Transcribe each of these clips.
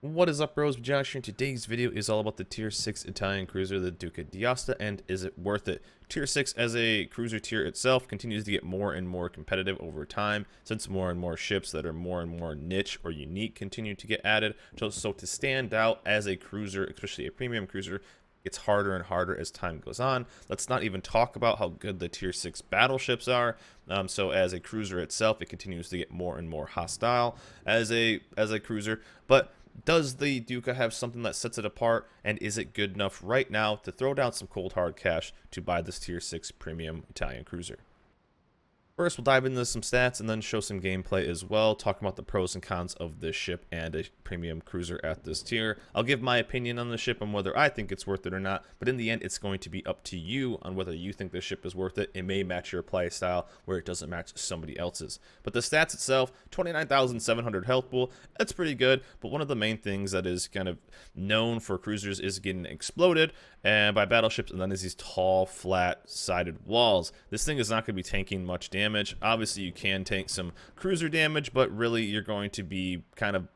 What is up, bros? Josh here. Today's video is all about the tier 6 Italian cruiser, the Duca D'Aosta, and is it worth it? Tier 6 as a cruiser tier itself continues to get more and more competitive over time, since more and more ships that are more and more niche or unique continue to get added. So to stand out as a cruiser, especially a premium cruiser, it's harder and harder as time goes on. Let's not even talk about how good the tier 6 battleships are. So as a cruiser itself, it continues to get more and more hostile as a cruiser. But does the Duca have something that sets it apart, and is it good enough right now to throw down some cold hard cash to buy this tier 6 premium Italian cruiser? First, we'll dive into some stats and then show some gameplay as well, talking about the pros and cons of this ship and a premium cruiser at this tier. I'll give my opinion on the ship and whether I think it's worth it or not, but in the end, it's going to be up to you on whether you think this ship is worth it. It may match your play style where it doesn't match somebody else's. But the stats itself, 29,700 health pool, that's pretty good, but one of the main things that is kind of known for cruisers is getting exploded and by battleships, and then is these tall, flat-sided walls. This thing is not going to be tanking much damage. Obviously, you can tank some cruiser damage, but really, you're going to be kind of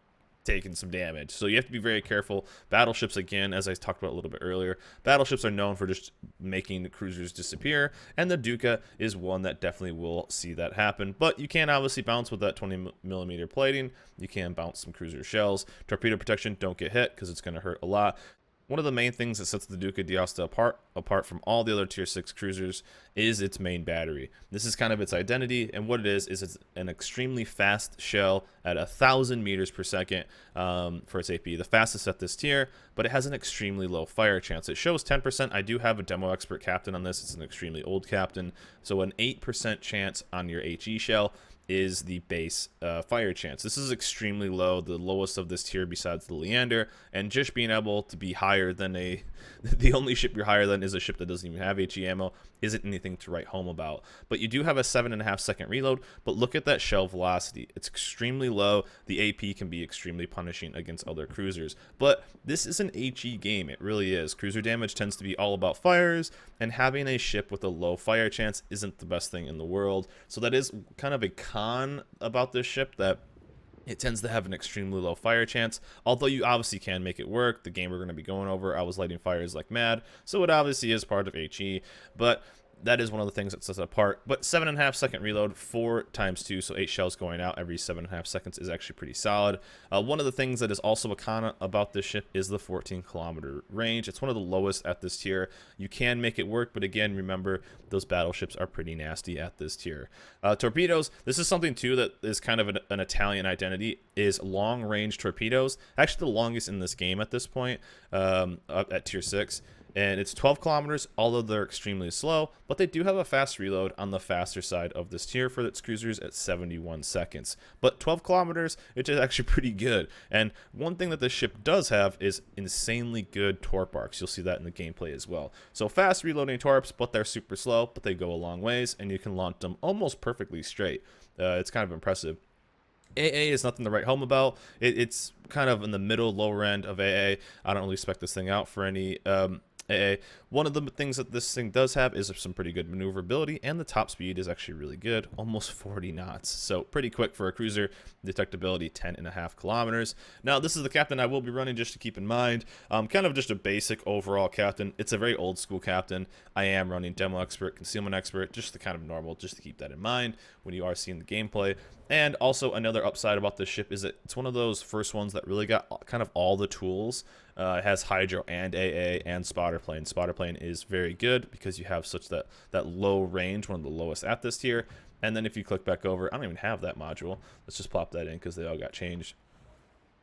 taking some damage. So you have to be very careful. Battleships, again, as I talked about a little bit earlier, battleships are known for just making cruisers disappear, and the Duca is one that definitely will see that happen. But you can obviously bounce with that 20mm plating. You can bounce some cruiser shells. Torpedo protection, don't get hit because it's going to hurt a lot. One of the main things that sets the Duca D'Aosta apart from all the other tier 6 cruisers is its main battery. This is kind of its identity, and what it is it's an extremely fast shell at 1,000 meters per second for its AP, the fastest at this tier, but it has an extremely low fire chance. It shows 10%. I do have a demo expert captain on this. It's an extremely old captain, so an 8% chance on your HE shell is the base fire chance. This is extremely low, the lowest of this tier besides the Leander, and just being able to be higher than the only ship you're higher than is a ship that doesn't even have HE ammo isn't anything to write home about. But you do have a 7.5 second reload, but look at that shell velocity. It's extremely low. The AP can be extremely punishing against other cruisers, but this is an HE game. It really is. Cruiser damage tends to be all about fires, and having a ship with a low fire chance isn't the best thing in the world. So that is kind of a con about this ship, that it tends to have an extremely low fire chance, although you obviously can make it work. The game we're going to be going over, I was lighting fires like mad, so it obviously is part of HE, but that is one of the things that sets it apart. But 7.5 second reload, 4 times 2, so 8 shells going out every 7.5 seconds is actually pretty solid. One of the things that is also a con about this ship is the 14-kilometer range. It's one of the lowest at this tier. You can make it work, but again, remember, those battleships are pretty nasty at this tier. Torpedoes, this is something too that is kind of an Italian identity, is long-range torpedoes. Actually, the longest in this game at this point, at tier 6. And it's 12 kilometers, although they're extremely slow, but they do have a fast reload on the faster side of this tier for its cruisers at 71 seconds. But 12 kilometers, which is actually pretty good. And one thing that this ship does have is insanely good torp arcs. You'll see that in the gameplay as well. So fast reloading torps, but they're super slow, but they go a long ways, and you can launch them almost perfectly straight. It's kind of impressive. AA is nothing to write home about. It's kind of in the middle, lower end of AA. I don't really expect this thing out for any AA. One of the things that this thing does have is some pretty good maneuverability, and the top speed is actually really good, almost 40 knots. So pretty quick for a cruiser. Detectability 10.5 kilometers. Now this is the captain I will be running, just to keep in mind. Kind of just a basic overall captain. It's a very old school captain. I am running demo expert, concealment expert, just the kind of normal, just to keep that in mind when you are seeing the gameplay. And also another upside about this ship is that it's one of those first ones that really got kind of all the tools. It has hydro and AA and spotter plane. Spotter plane is very good because you have such that low range, one of the lowest at this tier. And then if you click back over, I don't even have that module. Let's just plop that in because they all got changed.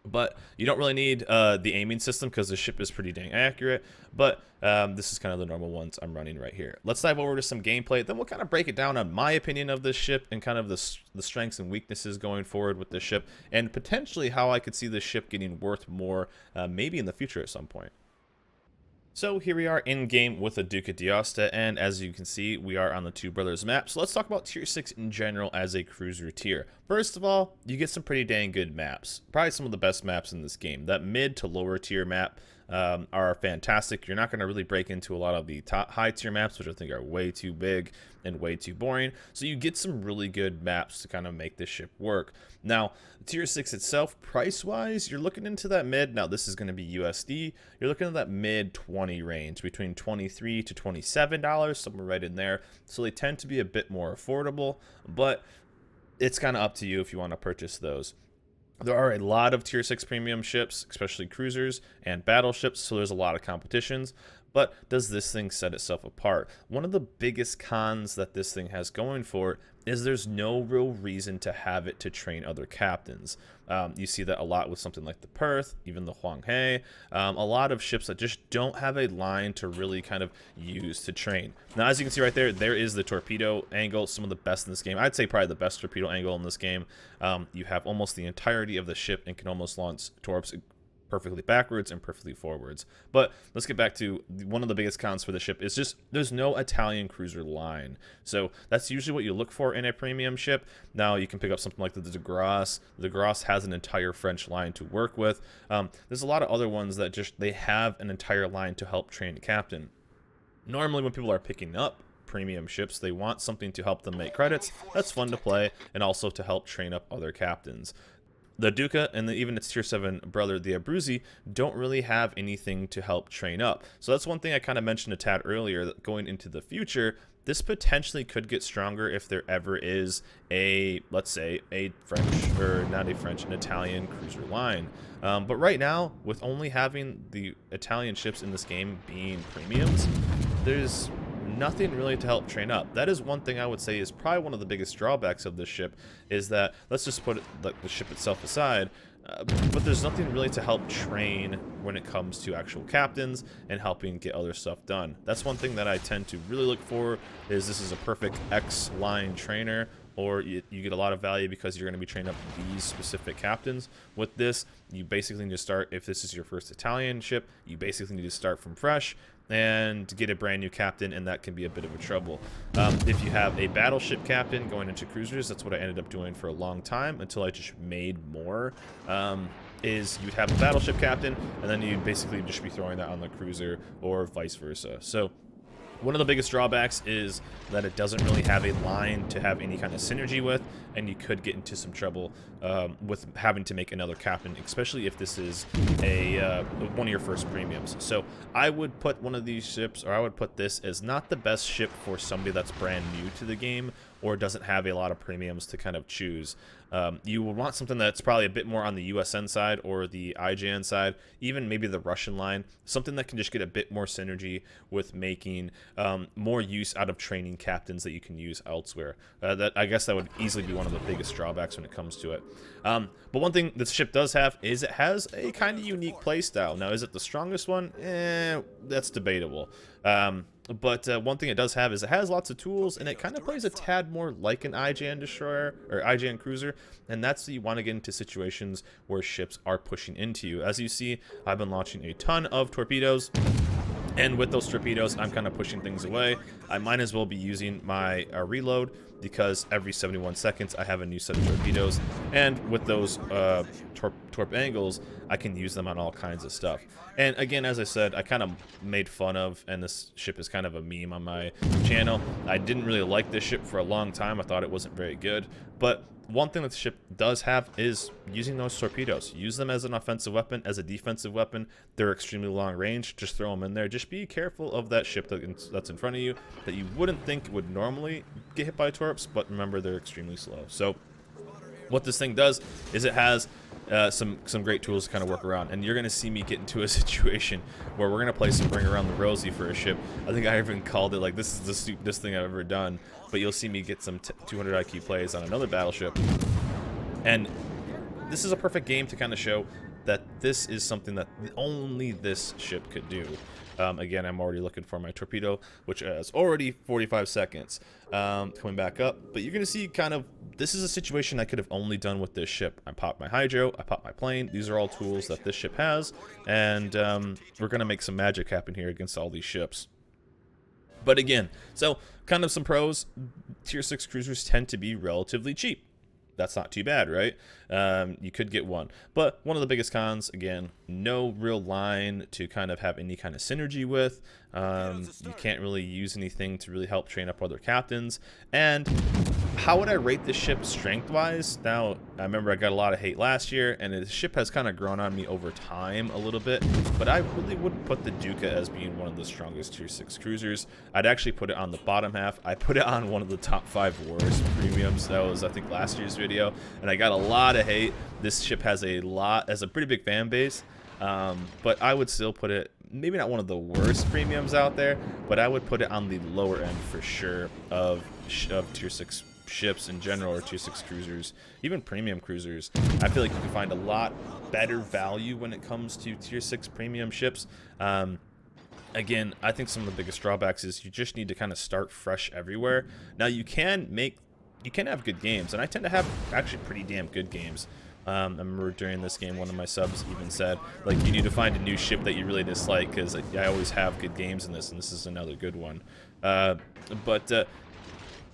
But you don't really need the aiming system because the ship is pretty dang accurate. But this is kind of the normal ones I'm running right here. Let's dive over to some gameplay. Then we'll kind of break it down on my opinion of this ship and kind of the strengths and weaknesses going forward with this ship, and potentially how I could see this ship getting worth more maybe in the future at some point. So here we are in game with the Duca D'Aosta, and as you can see, we are on the Two Brothers map. So let's talk about tier 6 in general as a cruiser tier. First of all, you get some pretty dang good maps. Probably some of the best maps in this game. That mid to lower tier map are fantastic. You're not going to really break into a lot of the high tier maps, which I think are way too big and way too boring. So you get some really good maps to kind of make this ship work. Now, tier 6 itself, price wise, you're looking into that mid. Now, this is going to be USD. You're looking at that mid 20 range, between $23 to $27, somewhere right in there. So they tend to be a bit more affordable, but it's kind of up to you if you want to purchase those. There are a lot of tier 6 premium ships, especially cruisers and battleships, so there's a lot of competitions. But does this thing set itself apart? One of the biggest cons that this thing has going for it is there's no real reason to have it to train other captains. You see that a lot with something like the Perth, even the Hwanghae, a lot of ships that just don't have a line to really kind of use to train. Now, as you can see right there, there is the torpedo angle, some of the best in this game. I'd say probably the best torpedo angle in this game. You have almost the entirety of the ship and can almost launch torps perfectly backwards and perfectly forwards. But let's get back to one of the biggest cons for the ship is just there's no Italian cruiser line. So that's usually what you look for in a premium ship. Now you can pick up something like the Degrasse. The Degrasse has an entire French line to work with. There's a lot of other ones that just they have an entire line to help train a captain. Normally when people are picking up premium ships, they want something to help them make credits. That's fun to play and also to help train up other captains. The Duca and even its tier 7 brother, the Abruzzi, don't really have anything to help train up. So that's one thing I kind of mentioned a tad earlier, that going into the future, this potentially could get stronger if there ever is a, let's say, a French, or not a French, an Italian cruiser line. But right now, with only having the Italian ships in this game being premiums, there's nothing really to help train up. That is one thing I would say is probably one of the biggest drawbacks of this ship, is that, let's just put it, like, the ship itself aside, but there's nothing really to help train when it comes to actual captains and helping get other stuff done. That's one thing that I tend to really look for, is this is a perfect X-line trainer, or you get a lot of value because you're going to be training up these specific captains. With this, you basically need to start, if this is your first Italian ship, you basically need to start from fresh and get a brand new captain, and that can be a bit of a trouble. If you have a battleship captain going into cruisers, that's what I ended up doing for a long time until I just made more, is you'd have a battleship captain and then you'd basically just be throwing that on the cruiser or vice versa. So one of the biggest drawbacks is that it doesn't really have a line to have any kind of synergy with, and you could get into some trouble with having to make another captain, especially if this is a one of your first premiums. So I would put one of these ships, or I would put this as not the best ship for somebody that's brand new to the game or doesn't have a lot of premiums to kind of choose. You would want something that's probably a bit more on the USN side or the IJN side, even maybe the Russian line, something that can just get a bit more synergy with making more use out of training captains that you can use elsewhere. I guess that would easily be one of the biggest drawbacks when it comes to it. But one thing this ship does have is it has a kind of unique playstyle. Now, is it the strongest one? That's debatable. But one thing it does have is it has lots of tools, and it kind of plays a tad more like an IJN destroyer or IJN cruiser, and that's you want to get into situations where ships are pushing into you. As you see, I've been launching a ton of torpedoes, and with those torpedoes, I'm kind of pushing things away. I might as well be using my reload, because every 71 seconds I have a new set of torpedoes, and with those torp angles, I can use them on all kinds of stuff. And again, as I said, I kind of made fun of, and this ship is kind of a meme on my channel. I didn't really like this ship for a long time. I thought it wasn't very good, but one thing that the ship does have is using those torpedoes. Use them as an offensive weapon, as a defensive weapon. They're extremely long range. Just throw them in there. Just be careful of that ship that's in front of you that you wouldn't think would normally get hit by torps, but remember, they're extremely slow. So what this thing does is it has some great tools to kind of work around, and you're going to see me get into a situation where we're going to play some Bring Around the Rosie for a ship. I think I even called it, like, this is the stupidest thing I've ever done, but you'll see me get some 200 IQ plays on another battleship, and this is a perfect game to kind of show that this is something that only this ship could do. Again, I'm already looking for my torpedo, which is already 45 seconds coming back up. But you're going to see kind of, this is a situation I could have only done with this ship. I popped my hydro, I popped my plane. These are all tools that this ship has. And we're going to make some magic happen here against all these ships. But again, so kind of some pros. Tier 6 cruisers tend to be relatively cheap. that's not too bad, right? You could get one. But one of the biggest cons, again, no real line to kind of have any kind of synergy with. You can't really use anything to really help train up other captains. And how would I rate this ship strength-wise? Now, I remember I got a lot of hate last year, and the ship has kind of grown on me over time a little bit, but I really wouldn't put the Duca as being one of the strongest tier 6 cruisers. I'd actually put it on the bottom half. I put it on one of the top 5 worst premiums. That was, I think, last year's video, and I got a lot of hate. This ship has a pretty big fan base, but I would still put it, maybe not one of the worst premiums out there, but I would put it on the lower end for sure of tier 6 ships in general, or tier 6 cruisers, even premium cruisers. I feel like you can find a lot better value when it comes to tier 6 premium ships. Again, I think some of the biggest drawbacks is you just need to kind of start fresh everywhere. Now you can have good games, and I tend to have actually pretty damn good games. I remember during this game, one of my subs even said, like, you need to find a new ship that you really dislike, because like, I always have good games in this, and this is another good one.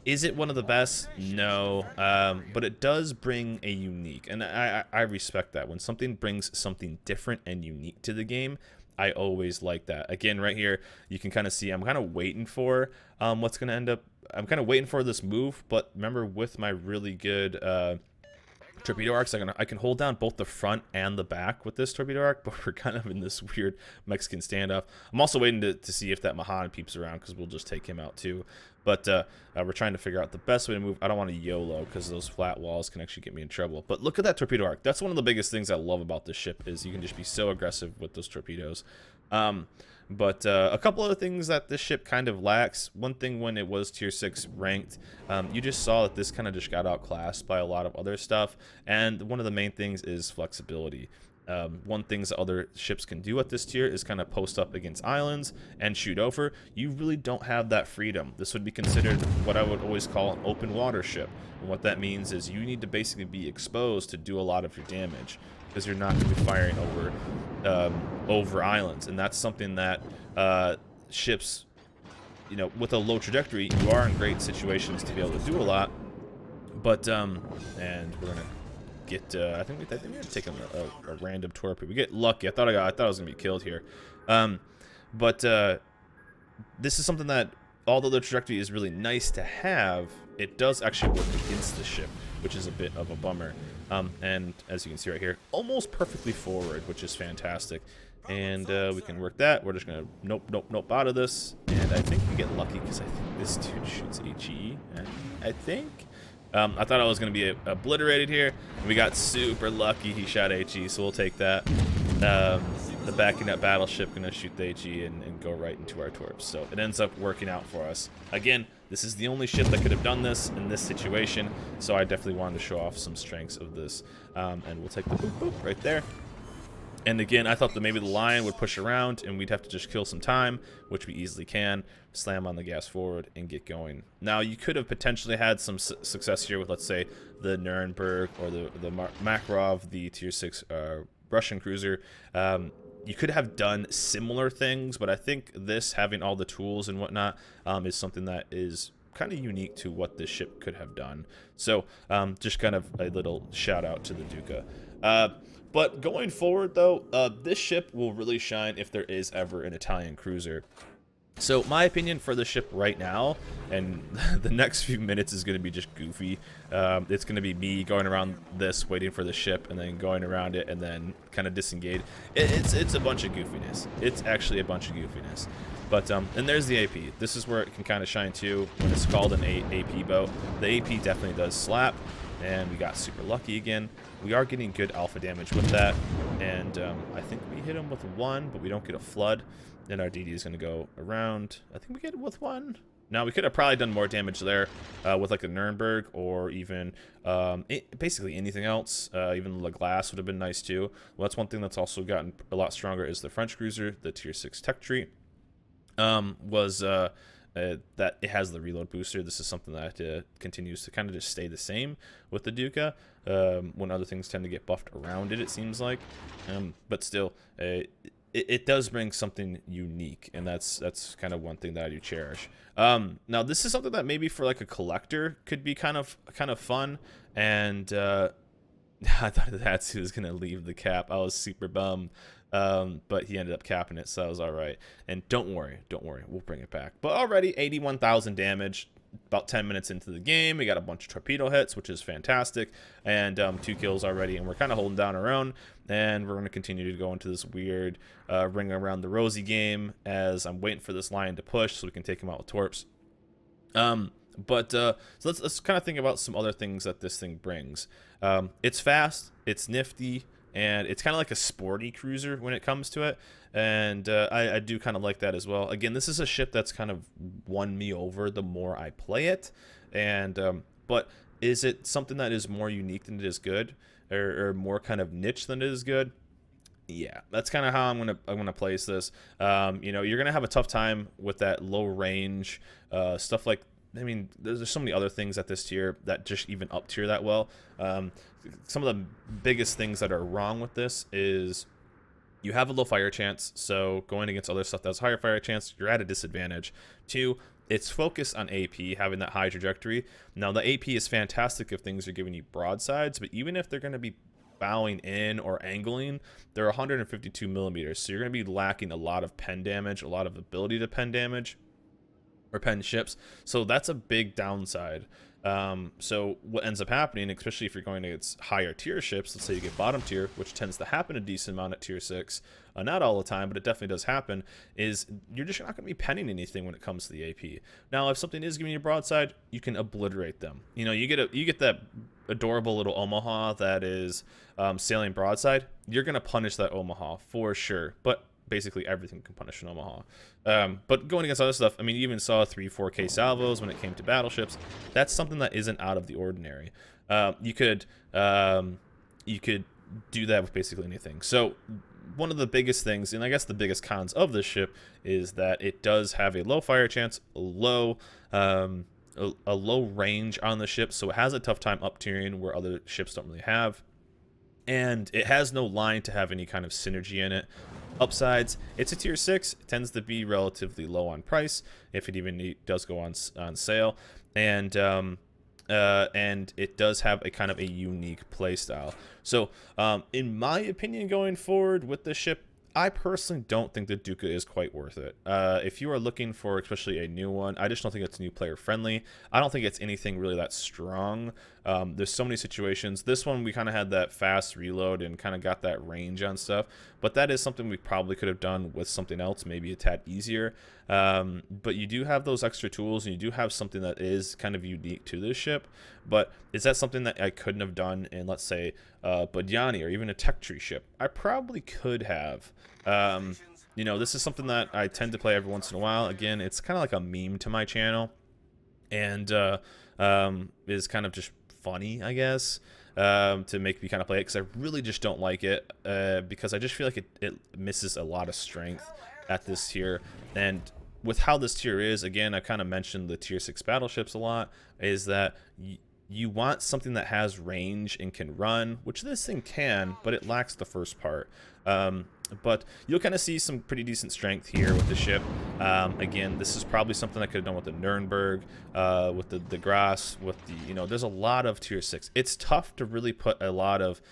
Is it one of the best? No, but it does bring a unique, and I respect that. When something brings something different and unique to the game, I always like that. Again, right here, you can kind of see I'm kind of waiting for what's going to end up. I'm kind of waiting for this move, but remember, with my really good torpedo arcs, I can hold down both the front and the back with this torpedo arc, but we're kind of in this weird Mexican standoff. I'm also waiting to see if that Mahan peeps around, because we'll just take him out too. But we're trying to figure out the best way to move. I don't want to YOLO, because those flat walls can actually get me in trouble. But look at that torpedo arc. That's one of the biggest things I love about this ship, is you can just be so aggressive with those torpedoes. But a couple other things that this ship kind of lacks. One thing, when it was tier 6 ranked, you just saw that this kind of just got outclassed by a lot of other stuff. And one of the main things is flexibility. One thing that other ships can do at this tier is kind of post up against islands and shoot over. You really don't have that freedom. This would be considered what I would always call an open water ship. And what that means is you need to basically be exposed to do a lot of your damage, because you're not going to be firing over islands. And that's something that ships, you know, with a low trajectory, you are in great situations to be able to do a lot. But and we're gonna get I think we're gonna take a random torpedo. We get lucky. I thought I was gonna be killed here. But this is something that, although the trajectory is really nice to have, it does actually work against the ship, which is a bit of a bummer. And as you can see right here, almost perfectly forward, which is fantastic. And we can work that. We're just gonna nope out of this, and I think we get lucky, because I think this dude shoots HE. I think. I thought I was going to be obliterated here. We got super lucky. He shot HE, so we'll take that. The backing up battleship going to shoot the HE and go right into our torps. So it ends up working out for us. Again, this is the only ship that could have done this in this situation, so I definitely wanted to show off some strengths of this. And we'll take the boop boop right there. And again, I thought that maybe the Lion would push around and we'd have to just kill some time, which we easily can. Slam on the gas forward and get going. Now, you could have potentially had some success here with, let's say, the Nuremberg or the Makarov, the tier 6 Russian cruiser. You could have done similar things, but I think this, having all the tools and whatnot, is something that is kind of unique to what this ship could have done. So just kind of a little shout out to the Duca. But going forward, though, this ship will really shine if there is ever an Italian cruiser. So my opinion for the ship right now, and the next few minutes is going to be just goofy. It's going to be me going around this, waiting for the ship, and then going around it, and then kind of disengage. It's a bunch of goofiness. It's actually a bunch of goofiness. But and there's the AP. This is where it can kind of shine too, when it's called an AP boat. The AP definitely does slap, and we got super lucky again. We are getting good alpha damage with that, and I think we hit him with 1, but we don't get a flood. Then our DD is going to go around. I think we get it with 1. Now, we could have probably done more damage there with like a Nuremberg, or even basically anything else. Even the glass would have been nice too. Well, that's one thing that's also gotten a lot stronger, is the French cruiser, the tier 6 tech tree. That it has the reload booster. This is something that continues to kind of just stay the same with the Duca, when other things tend to get buffed around it, it seems like. But still, it does bring something unique, and that's kind of one thing that I do cherish. Now this is something that maybe for like a collector could be kind of fun, and I thought that he was gonna leave the cap. I was super bummed, but he ended up capping it, so that was all right. And don't worry, we'll bring it back. But already 81,000 damage. About 10 minutes into the game, we got a bunch of torpedo hits, which is fantastic, and 2 kills already, and we're kind of holding down our own, and we're going to continue to go into this weird ring around the rosy game as I'm waiting for this lion to push so we can take him out with torps. So let's kind of think about some other things that this thing brings. It's fast, it's nifty, and it's kind of like a sporty cruiser when it comes to it, and I do kind of like that as well. Again, this is a ship that's kind of won me over the more I play it, and but is it something that is more unique than it is good, or more kind of niche than it is good? Yeah, that's kind of how I'm gonna place this. You know, you're gonna have a tough time with that low range stuff. Like, I mean, there's so many other things at this tier that just even up tier that well. Some of the biggest things that are wrong with this is you have a low fire chance, so going against other stuff that's higher fire chance, you're at a disadvantage. 2, it's focused on AP, having that high trajectory. Now, the AP is fantastic if things are giving you broadsides, but even if they're going to be bowing in or angling, they're 152 millimeters, so you're going to be lacking a lot of pen damage, a lot of ability to pen damage, or pen ships, so that's a big downside. So what ends up happening, especially if you're going against higher tier ships, let's say you get bottom tier, which tends to happen a decent amount at tier 6, not all the time, but it definitely does happen, is you're just not going to be penning anything when it comes to the AP. Now, if something is giving you broadside, you can obliterate them. You know, you get that adorable little Omaha that is sailing broadside, you're going to punish that Omaha for sure, but basically everything can punish an Omaha. But going against other stuff, I mean, you even saw 3-4K salvos when it came to battleships. That's something that isn't out of the ordinary. You could do that with basically anything. So one of the biggest things, and I guess the biggest cons of this ship, is that it does have a low fire chance, a low range on the ship, so it has a tough time up tiering where other ships don't really have. And it has no line to have any kind of synergy in it. Upsides, it's a tier 6, it tends to be relatively low on price if it even does go on sale, and it does have a kind of a unique play style. So in my opinion, going forward with this ship, I personally don't think the Duca is quite worth it. If you are looking for especially a new one, I just don't think it's new player friendly. I don't think it's anything really that strong. There's so many situations. This one, we kind of had that fast reload and kind of got that range on stuff, but that is something we probably could have done with something else, maybe a tad easier. But you do have those extra tools, and you do have something that is kind of unique to this ship. But is that something that I couldn't have done in, let's say, Badiani or even a tech tree ship? I probably could have. You know, this is something that I tend to play every once in a while. Again, it's kind of like a meme to my channel, and is kind of just funny, I guess, to make me kind of play it, because I really just don't like it, because I just feel like it misses a lot of strength at this tier. And with how this tier is, again, I kind of mentioned the tier 6 battleships a lot, is that you want something that has range and can run, which this thing can, but it lacks the first part. But you'll kind of see some pretty decent strength here with the ship. Again, this is probably something I could have done with the Nuremberg, with the Grass, with the, you know, there's a lot of tier 6. It's tough to really put a lot of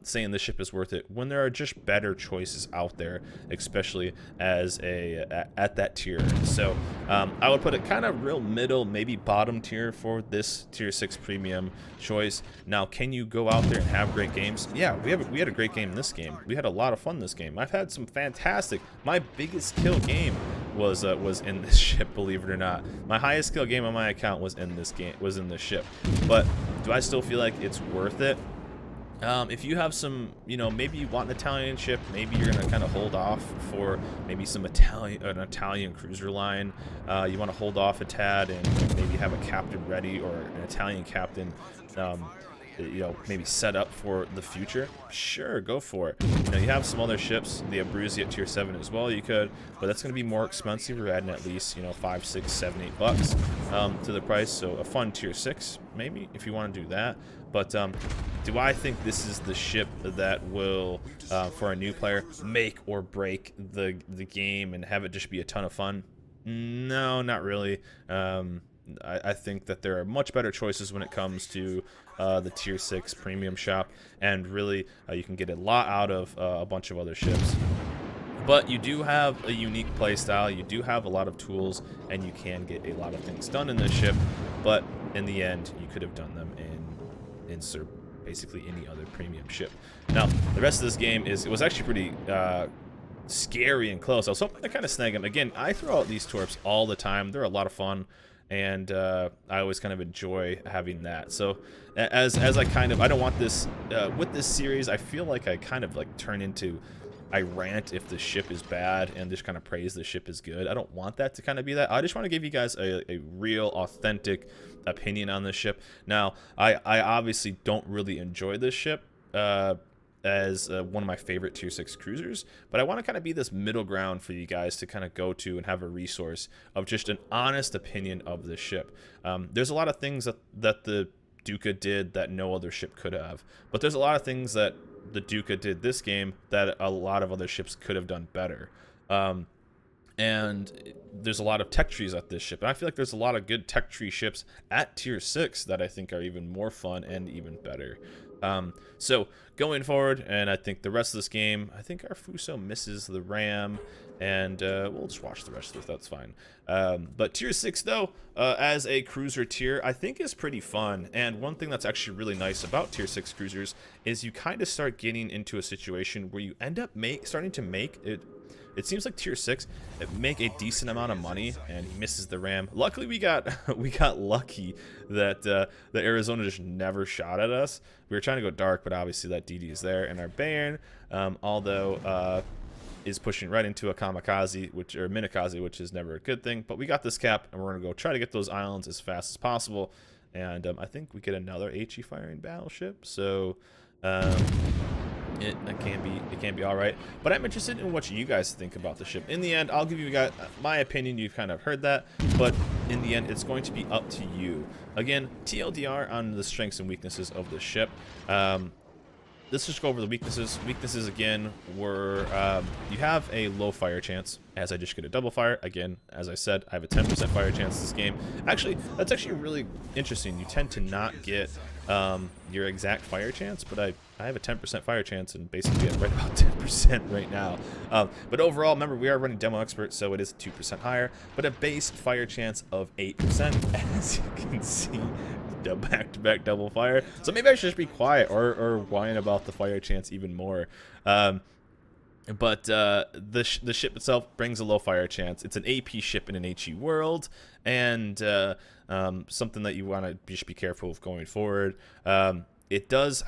saying this ship is worth it when there are just better choices out there, especially as at that tier. So I would put it kind of real middle, maybe bottom tier for this tier 6 premium choice. Now, can you go out there and have great games? Yeah, we had a great game in this game. We had a lot of fun this game. I've had some fantastic. My biggest kill game was in this ship, believe it or not. My highest kill game on my account was in this game, was in this ship. But do I still feel like it's worth it? If you have some, you know, maybe you want an Italian ship, maybe you're gonna kind of hold off for maybe an Italian cruiser line. You want to hold off a tad and maybe have a captain ready, or an Italian captain. you know, maybe set up for the future, sure, go for it. You know, you have some other ships, the Abruzzi at tier 7 as well, you could, but that's going to be more expensive. You're adding at least, you know, 5, 6, 7, 8 bucks to the price. So a fun tier 6, maybe, if you want to do that. But do I think this is the ship that will, for a new player, make or break the game and have it just be a ton of fun? No, not really. I think that there are much better choices when it comes to the tier 6 premium shop, and really you can get a lot out of a bunch of other ships. But you do have a unique playstyle, you do have a lot of tools, and you can get a lot of things done in this ship, but in the end you could have done them in basically any other premium ship. Now the rest of this game it was actually pretty scary and close. I was hoping to kind of snag them. Again, I throw out these torps all the time. They're a lot of fun, and I always kind of enjoy having that. So as I kind of, I don't want this with this series, I feel like I kind of like turn into, I rant if the ship is bad and just kind of praise the ship is good. I don't want that to kind of be that. I just want to give you guys a real authentic opinion on this ship. Now I obviously don't really enjoy this ship as one of my favorite tier 6 cruisers, but I want to kind of be this middle ground for you guys to kind of go to and have a resource of just an honest opinion of this ship. There's a lot of things that the Duca did that no other ship could have, but there's a lot of things that the Duca did this game that a lot of other ships could have done better. And there's a lot of tech trees at this ship, and I feel like there's a lot of good tech tree ships at tier 6 that I think are even more fun and even better. So going forward, and I think the rest of this game, I think our Fuso misses the ram, and we'll just watch the rest of this, that's fine. But tier 6 though, as a cruiser tier, I think is pretty fun. And one thing that's actually really nice about tier 6 cruisers is you kind of start getting into a situation where you end up starting to make it. It seems like tier 6 make a decent amount of money, and he misses the ram. Luckily, we got lucky that the Arizona just never shot at us. We were trying to go dark, but obviously that DD is there, and our Baron, although is pushing right into a kamikaze, or minikaze, which is never a good thing. But we got this cap, and we're gonna go try to get those islands as fast as possible. And I think we get another HE firing battleship, so. It can be all right, but I'm interested in what you guys think about the ship. In the end, I'll give you guys my opinion. You've kind of heard that, but in the end, it's going to be up to you. Again, TLDR on the strengths and weaknesses of the ship. Let's just go over the weaknesses. Weaknesses again were you have a low fire chance, as I just get a double fire. Again, as I said, I have a 10% fire chance this game. Actually, that's actually really interesting. You tend to not get your exact fire chance, but I have a 10% fire chance and basically at right about 10% right now. But overall, remember, we are running Demo Expert, so it is 2% higher, but a base fire chance of 8%, as you can see. Back-to-back double fire. So maybe I should just be quiet or whine about the fire chance even more. But the ship itself brings a low fire chance. It's an AP ship in an HE world, and something that you want to just be careful of going forward. It doesn't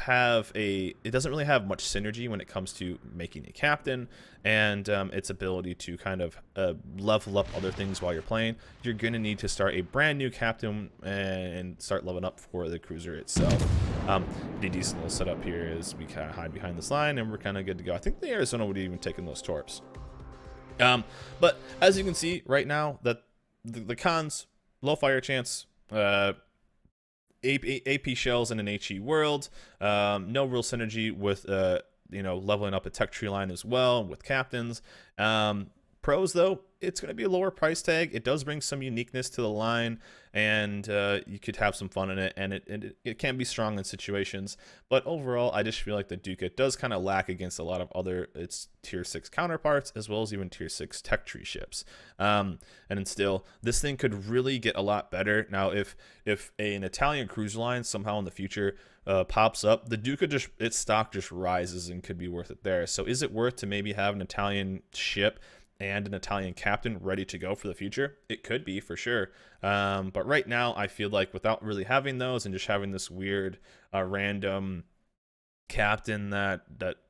really have much synergy when it comes to making a captain, and its ability to kind of level up other things while you're playing. You're going to need to start a brand new captain and start leveling up for the cruiser itself. The decent little setup here is we kind of hide behind this line, and we're kind of good to go. I think the Arizona would have even taken those torps. But as you can see right now, that the cons, low fire chance, AP shells in an HE world, no real synergy with leveling up a tech tree line as well with captains. Pros though, it's going to be a lower price tag. It does bring some uniqueness to the line, and you could have some fun in it, and it can be strong in situations. But overall, I just feel like the Duca does kind of lack against a lot of its tier 6 counterparts, as well as even tier 6 tech tree ships. And then still, this thing could really get a lot better. Now, if an Italian cruise line somehow in the future pops up, the Duca its stock just rises and could be worth it there. So is it worth to maybe have an Italian ship and an Italian captain ready to go for the future? It could be, for sure. But right now, I feel like without really having those and just having this weird random captain that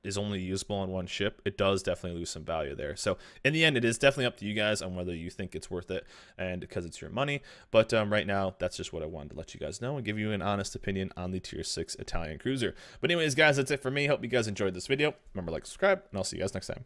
is only usable on one ship, it does definitely lose some value there. So in the end, it is definitely up to you guys on whether you think it's worth it, and because it's your money. But right now, that's just what I wanted to let you guys know and give you an honest opinion on the tier 6 Italian cruiser. But anyways, guys, that's it for me. Hope you guys enjoyed this video. Remember, like, subscribe, and I'll see you guys next time.